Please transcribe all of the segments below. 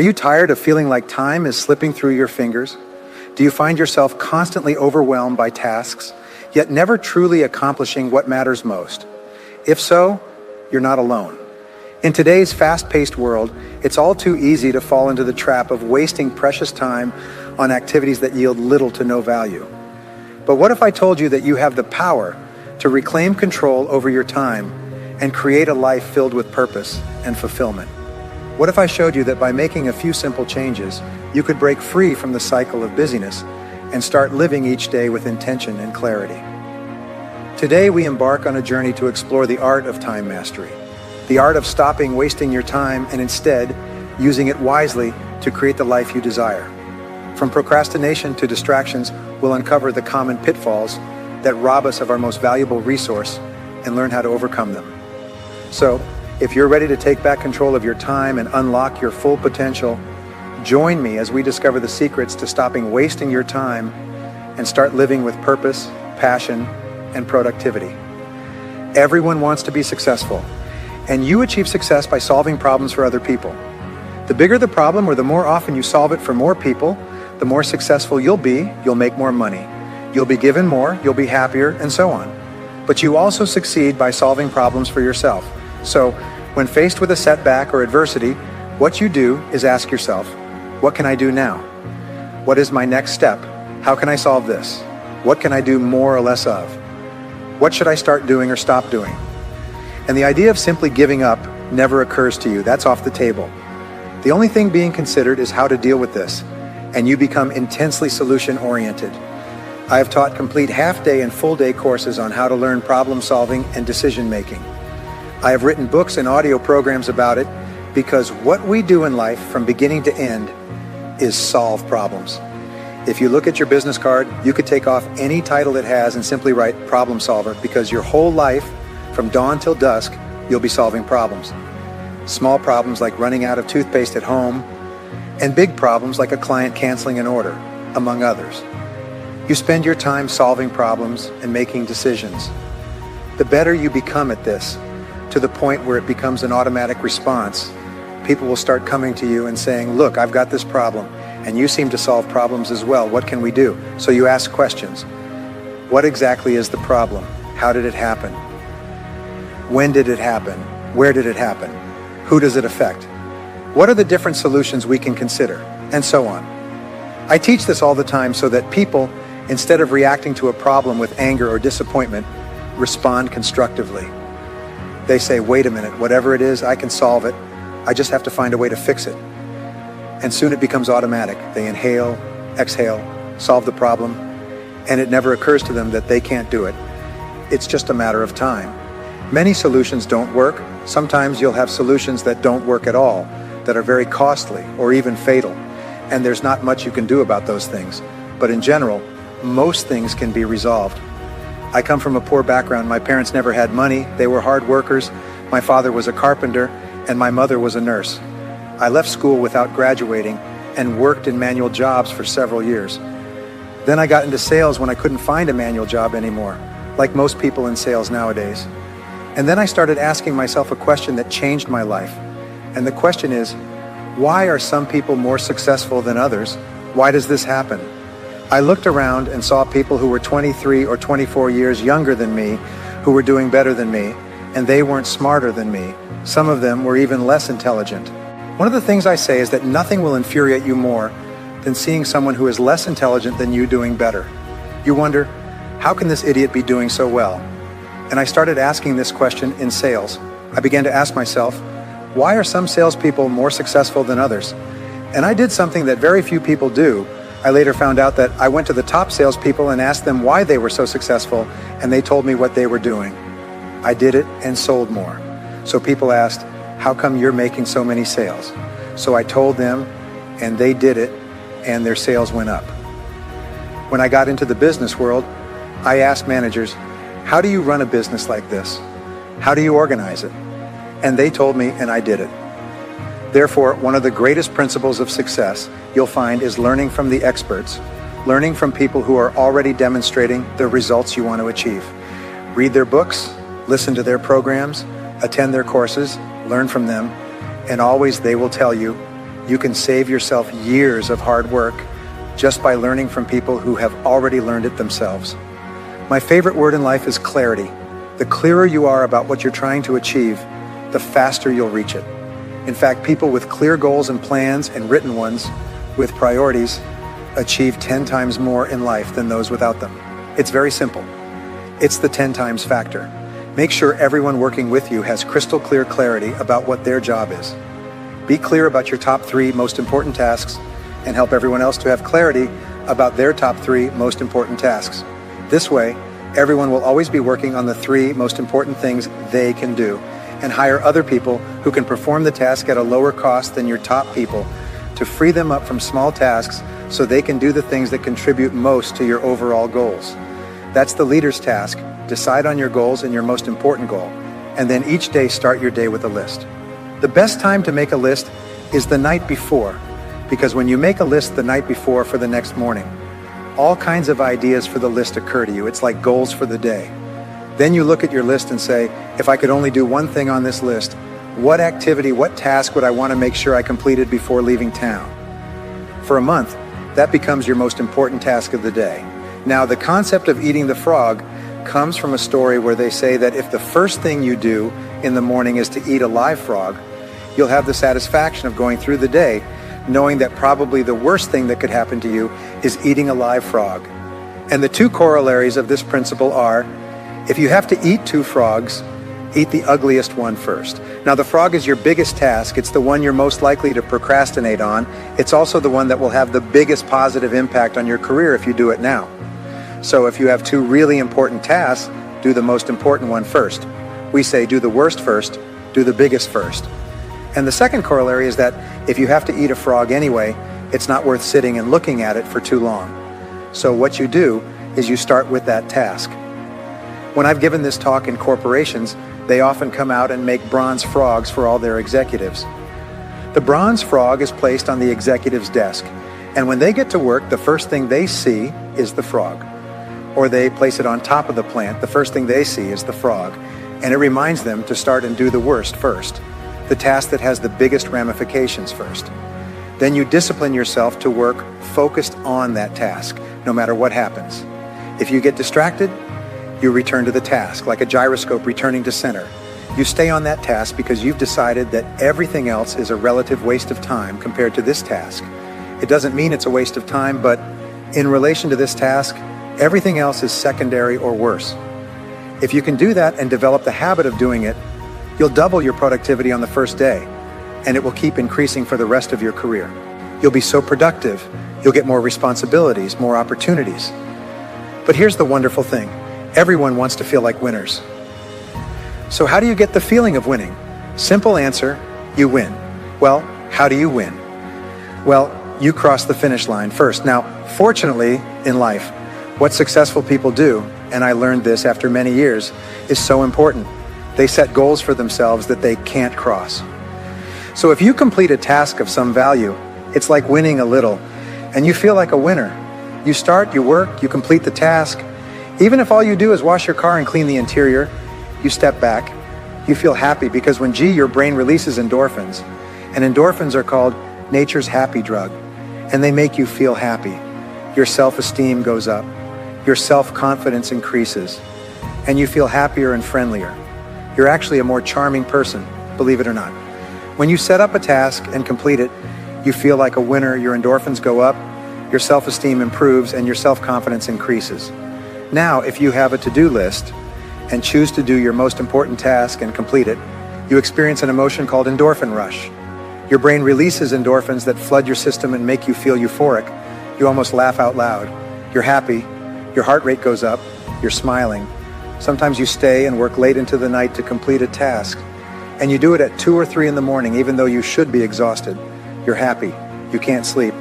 Are you tired of feeling like time is slipping through your fingers? Do you find yourself constantly overwhelmed by tasks, yet never truly accomplishing what matters most? If so, you're not alone. In today's fast-paced world, it's all too easy to fall into the trap of wasting precious time on activities that yield little to no value. But what if I told you that you have the power to reclaim control over your time and create a life filled with purpose and fulfillment? What if I showed you that by making a few simple changes, you could break free from the cycle of busyness and start living each day with intention and clarity? Today, we embark on a journey to explore the art of time mastery, the art of stopping wasting your time and instead using it wisely to create the life you desire. From procrastination to distractions, we'll uncover the common pitfalls that rob us of our most valuable resource and learn how to overcome them. So, if you're ready to take back control of your time and unlock your full potential, join me as we discover the secrets to stopping wasting your time and start living with purpose, passion, and productivity. Everyone wants to be successful, and you achieve success by solving problems for other people. The bigger the problem, or the more often you solve it for more people, the more successful you'll be. You'll make more money. You'll be given more, you'll be happier, and so on. But you also succeed by solving problems for yourself. So, when faced with a setback or adversity, what you do is ask yourself, what can I do now? What is my next step? How can I solve this? What can I do more or less of? What should I start doing or stop doing? And the idea of simply giving up never occurs to you. That's off the table. The only thing being considered is how to deal with this, and you become intensely solution-oriented. I have taught complete half-day and full-day courses on how to learn problem-solving and decision-making. I have written books and audio programs about it because what we do in life from beginning to end is solve problems. If you look at your business card, you could take off any title it has and simply write problem solver, because your whole life, from dawn till dusk, you'll be solving problems. Small problems like running out of toothpaste at home, and big problems like a client canceling an order, among others. You spend your time solving problems and making decisions. The better you become at this, to the point where it becomes an automatic response, people will start coming to you and saying, look, I've got this problem, and you seem to solve problems as well. What can we do? So you ask questions. What exactly is the problem? How did it happen? When did it happen? Where did it happen? Who does it affect? What are the different solutions we can consider? And so on. I teach this all the time so that people, instead of reacting to a problem with anger or disappointment, respond constructively. They say, wait a minute, whatever it is, I can solve it. I just have to find a way to fix it. And soon it becomes automatic. They inhale, exhale, solve the problem, and it never occurs to them that they can't do it. It's just a matter of time. Many solutions don't work. Sometimes you'll have solutions that don't work at all, that are very costly or even fatal, and there's not much you can do about those things. But in general, most things can be resolved. I come from a poor background. My parents never had money. They were hard workers. My father was a carpenter, and my mother was a nurse. I left school without graduating and worked in manual jobs for several years. Then I got into sales when I couldn't find a manual job anymore, like most people in sales nowadays. And then I started asking myself a question that changed my life. And the question is, why are some people more successful than others? Why does this happen? I looked around and saw people who were 23 or 24 years younger than me, who were doing better than me, and they weren't smarter than me. Some of them were even less intelligent. One of the things I say is that nothing will infuriate you more than seeing someone who is less intelligent than you doing better. You wonder, how can this idiot be doing so well? And I started asking this question in sales. I began to ask myself, why are some salespeople more successful than others? And I did something that very few people do. I later found out that I went to the top salespeople and asked them why they were so successful, and they told me what they were doing. I did it and sold more. So people asked, how come you're making so many sales? So I told them, and they did it, and their sales went up. When I got into the business world, I asked managers, how do you run a business like this? How do you organize it? And they told me, and I did it. Therefore, one of the greatest principles of success you'll find is learning from the experts, learning from people who are already demonstrating the results you want to achieve. Read their books, listen to their programs, attend their courses, learn from them, and always they will tell you, You can save yourself years of hard work just by learning from people who have already learned it themselves. My favorite word in life is clarity. The clearer you are about what you're trying to achieve, the faster you'll reach it. In fact, people with clear goals and plans and written ones with priorities achieve 10 times more in life than those without them. It's very simple. It's the 10 times factor. Make sure everyone working with you has crystal clear clarity about what their job is. Be clear about your top 3 most important tasks and help everyone else to have clarity about their top 3 most important tasks. This way, everyone will always be working on the 3 most important things they can do and hire other people who can perform the task at a lower cost than your top people to free them up from small tasks so they can do the things that contribute most to your overall goals. That's the leader's task. Decide on your goals and your most important goal, and then each day start your day with a list. The best time to make a list is the night before, because when you make a list the night before for the next morning, all kinds of ideas for the list occur to you. It's like goals for the day. Then you look at your list and say, if I could only do one thing on this list, what activity, what task would I want to make sure I completed before leaving town? For a month, that becomes your most important task of the day. Now, the concept of eating the frog comes from a story where they say that if the first thing you do in the morning is to eat a live frog, you'll have the satisfaction of going through the day knowing that probably the worst thing that could happen to you is eating a live frog. And the 2 corollaries of this principle are, if you have to eat 2 frogs, eat the ugliest one first. Now, the frog is your biggest task. It's the one you're most likely to procrastinate on. It's also the one that will have the biggest positive impact on your career if you do it now. So if you have 2 really important tasks, do the most important one first. We say do the worst first, do the biggest first. And the second corollary is that if you have to eat a frog anyway, it's not worth sitting and looking at it for too long. So what you do is you start with that task. When I've given this talk in corporations, they often come out and make bronze frogs for all their executives. The bronze frog is placed on the executive's desk, and when they get to work, the first thing they see is the frog. Or they place it on top of the plant, the first thing they see is the frog, and it reminds them to start and do the worst first, the task that has the biggest ramifications first. Then you discipline yourself to work focused on that task, no matter what happens. If you get distracted, you return to the task, like a gyroscope returning to center. You stay on that task because you've decided that everything else is a relative waste of time compared to this task. It doesn't mean it's a waste of time, but in relation to this task, everything else is secondary or worse. If you can do that and develop the habit of doing it, you'll double your productivity on the first day, and it will keep increasing for the rest of your career. You'll be so productive, you'll get more responsibilities, more opportunities. But here's the wonderful thing. Everyone wants to feel like winners. So how do you get the feeling of winning? Simple answer, you win. Well, how do you win? Well, you cross the finish line first. Now, fortunately, in life, what successful people do, and I learned this after many years, is so important. They set goals for themselves that they can't cross. So if you complete a task of some value, it's like winning a little, and you feel like a winner. You start, you work, you complete the task. Even if all you do is wash your car and clean the interior, you step back, you feel happy because when your brain releases endorphins, and endorphins are called nature's happy drug, and they make you feel happy. Your self-esteem goes up, your self-confidence increases, and you feel happier and friendlier. You're actually a more charming person, believe it or not. When you set up a task and complete it, you feel like a winner, your endorphins go up, your self-esteem improves, and your self-confidence increases. Now, if you have a to-do list and choose to do your most important task and complete it, you experience an emotion called endorphin rush. Your brain releases endorphins that flood your system and make you feel euphoric. You almost laugh out loud. You're happy, your heart rate goes up, you're smiling. Sometimes you stay and work late into the night to complete a task, and you do it at 2 or 3 in the morning, even though you should be exhausted. You're happy, you can't sleep.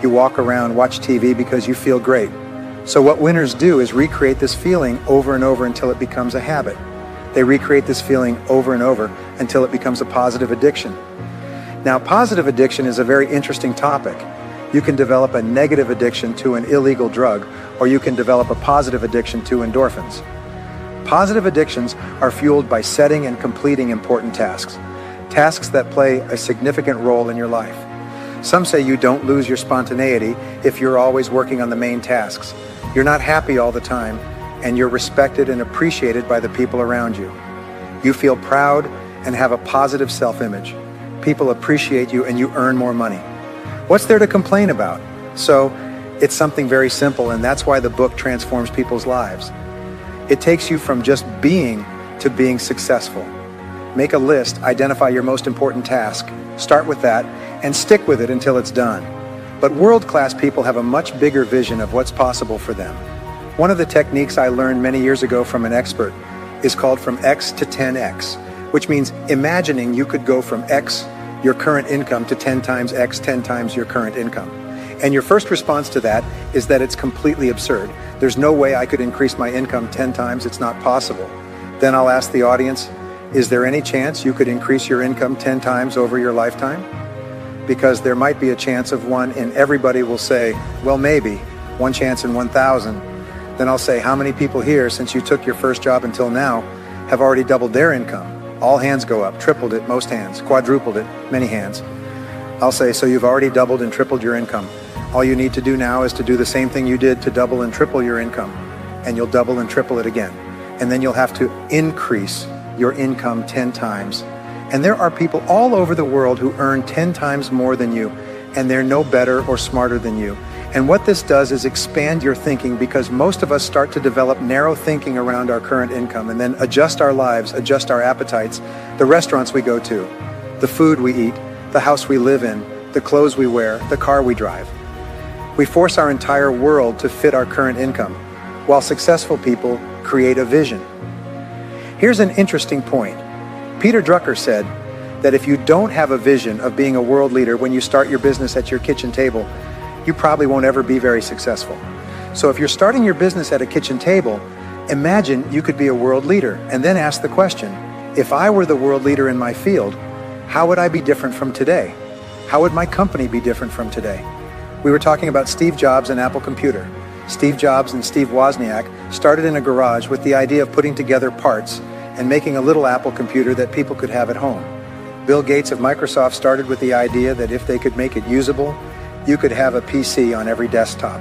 You walk around, watch TV because you feel great. So what winners do is recreate this feeling over and over until it becomes a habit. They recreate this feeling over and over until it becomes a positive addiction. Now, positive addiction is a very interesting topic. You can develop a negative addiction to an illegal drug, or you can develop a positive addiction to endorphins. Positive addictions are fueled by setting and completing important tasks, tasks that play a significant role in your life. Some say you don't lose your spontaneity if you're always working on the main tasks. You're not happy all the time, and you're respected and appreciated by the people around you. You feel proud and have a positive self-image. People appreciate you and you earn more money. What's there to complain about? So, it's something very simple, and that's why the book transforms people's lives. It takes you from just being to being successful. Make a list, identify your most important task, start with that, and stick with it until it's done. But world-class people have a much bigger vision of what's possible for them. One of the techniques I learned many years ago from an expert is called from X to 10X, which means imagining you could go from X, your current income, to 10 times X, 10 times your current income. And your first response to that is that it's completely absurd. There's no way I could increase my income 10 times, it's not possible. Then I'll ask the audience, is there any chance you could increase your income 10 times over your lifetime? Because there might be a chance of one, and everybody will say, well, maybe, one chance in 1,000. Then I'll say, how many people here, since you took your first job until now, have already doubled their income? All hands go up, tripled it, most hands, quadrupled it, many hands. I'll say, so you've already doubled and tripled your income. All you need to do now is to do the same thing you did to double and triple your income, and you'll double and triple it again. And then you'll have to increase your income 10 times. And there are people all over the world who earn 10 times more than you, and they're no better or smarter than you. And what this does is expand your thinking, because most of us start to develop narrow thinking around our current income and then adjust our lives, adjust our appetites, the restaurants we go to, the food we eat, the house we live in, the clothes we wear, the car we drive. We force our entire world to fit our current income, while successful people create a vision. Here's an interesting point. Peter Drucker said that if you don't have a vision of being a world leader when you start your business at your kitchen table, you probably won't ever be very successful. So if you're starting your business at a kitchen table, imagine you could be a world leader, and then ask the question, if I were the world leader in my field, how would I be different from today? How would my company be different from today? We were talking about Steve Jobs and Apple Computer. Steve Jobs and Steve Wozniak started in a garage with the idea of putting together parts and making a little Apple computer that people could have at home. Bill Gates of Microsoft started with the idea that if they could make it usable, you could have a PC on every desktop.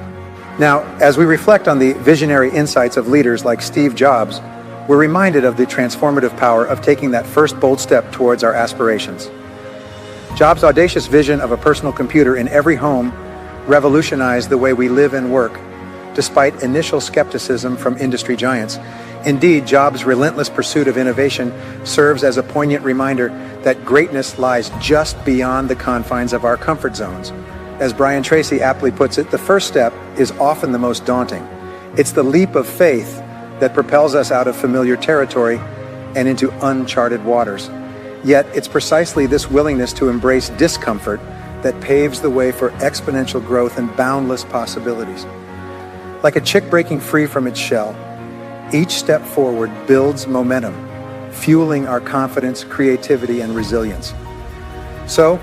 Now, as we reflect on the visionary insights of leaders like Steve Jobs, we're reminded of the transformative power of taking that first bold step towards our aspirations. Jobs' audacious vision of a personal computer in every home revolutionized the way we live and work, despite initial skepticism from industry giants. Indeed, Jobs' relentless pursuit of innovation serves as a poignant reminder that greatness lies just beyond the confines of our comfort zones. As Brian Tracy aptly puts it, the first step is often the most daunting. It's the leap of faith that propels us out of familiar territory and into uncharted waters. Yet, it's precisely this willingness to embrace discomfort that paves the way for exponential growth and boundless possibilities. Like a chick breaking free from its shell, each step forward builds momentum, fueling our confidence, creativity, and resilience. So,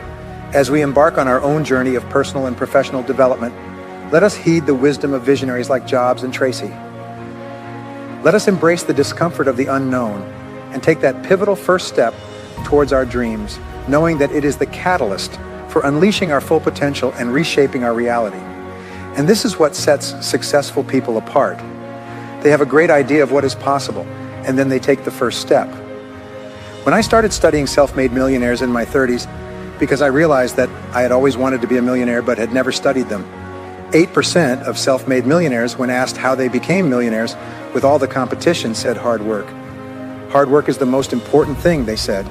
as we embark on our own journey of personal and professional development, let us heed the wisdom of visionaries like Jobs and Tracy. Let us embrace the discomfort of the unknown and take that pivotal first step towards our dreams, knowing that it is the catalyst for unleashing our full potential and reshaping our reality. And this is what sets successful people apart. They have a great idea of what is possible, and then they take the first step. When I started studying self-made millionaires in my 30s, because I realized that I had always wanted to be a millionaire but had never studied them, 8% of self-made millionaires, when asked how they became millionaires with all the competition, said hard work. Hard work is the most important thing, they said.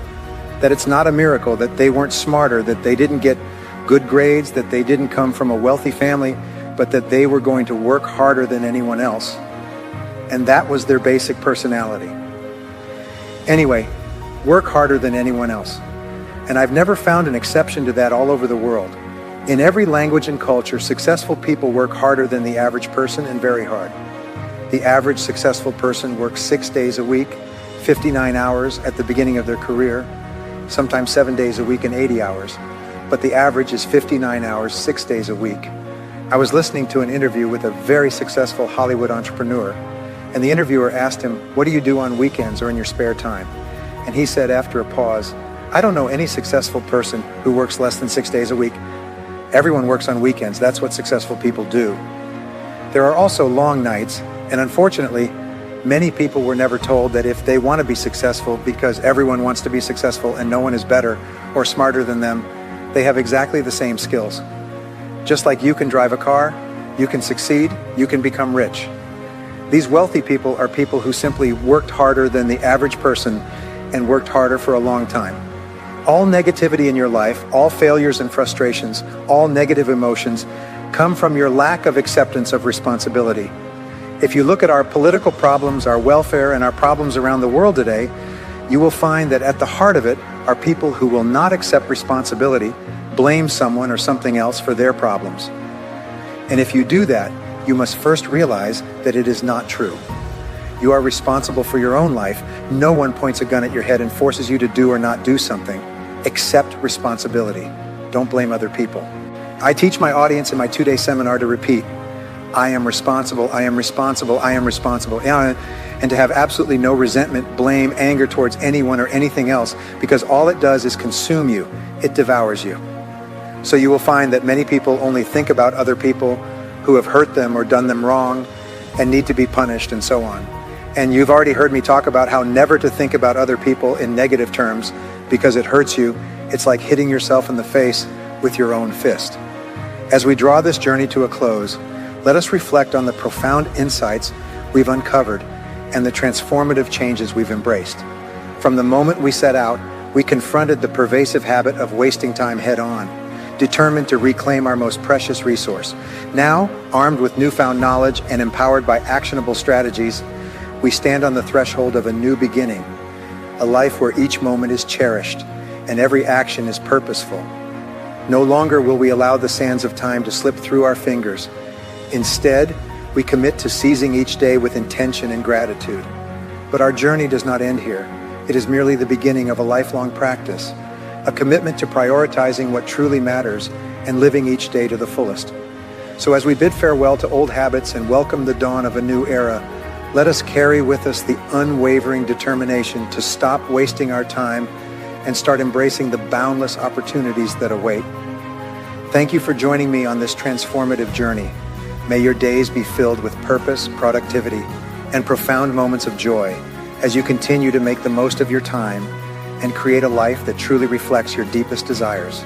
That it's not a miracle, that they weren't smarter, that they didn't get good grades, that they didn't come from a wealthy family, but that they were going to work harder than anyone else. And that was their basic personality. Anyway, work harder than anyone else. And I've never found an exception to that all over the world. In every language and culture, successful people work harder than the average person, and very hard. The average successful person works 6 days a week, 59 hours at the beginning of their career, sometimes 7 days a week and 80 hours. But the average is 59 hours, 6 days a week. I was listening to an interview with a very successful Hollywood entrepreneur, and the interviewer asked him, "What do you do on weekends or in your spare time?" And he said after a pause, "I don't know any successful person who works less than 6 days a week. Everyone works on weekends. That's what successful people do. There are also long nights, and unfortunately, many people were never told that if they want to be successful because everyone wants to be successful and no one is better or smarter than them, they have exactly the same skills. Just like you can drive a car, you can succeed, you can become rich. These wealthy people are people who simply worked harder than the average person and worked harder for a long time. All negativity in your life, all failures and frustrations, all negative emotions come from your lack of acceptance of responsibility. If you look at our political problems, our welfare, and our problems around the world today, you will find that at the heart of it are people who will not accept responsibility, blame someone or something else for their problems. And if you do that, you must first realize that it is not true. You are responsible for your own life. No one points a gun at your head and forces you to do or not do something. Accept responsibility. Don't blame other people. I teach my audience in my 2-day seminar to repeat, I am responsible, I am responsible, I am responsible. And to have absolutely no resentment, blame, anger towards anyone or anything else, because all it does is consume you. It devours you. So you will find that many people only think about other people who have hurt them or done them wrong and need to be punished and so on. And you've already heard me talk about how never to think about other people in negative terms because it hurts you. It's like hitting yourself in the face with your own fist. As we draw this journey to a close, let us reflect on the profound insights we've uncovered and the transformative changes we've embraced. From the moment we set out, we confronted the pervasive habit of wasting time head on, determined to reclaim our most precious resource. Now, armed with newfound knowledge and empowered by actionable strategies, we stand on the threshold of a new beginning, a life where each moment is cherished and every action is purposeful. No longer will we allow the sands of time to slip through our fingers. Instead, we commit to seizing each day with intention and gratitude. But our journey does not end here. It is merely the beginning of a lifelong practice, a commitment to prioritizing what truly matters and living each day to the fullest. So as we bid farewell to old habits and welcome the dawn of a new era, let us carry with us the unwavering determination to stop wasting our time and start embracing the boundless opportunities that await. Thank you for joining me on this transformative journey. May your days be filled with purpose, productivity, and profound moments of joy as you continue to make the most of your time and create a life that truly reflects your deepest desires.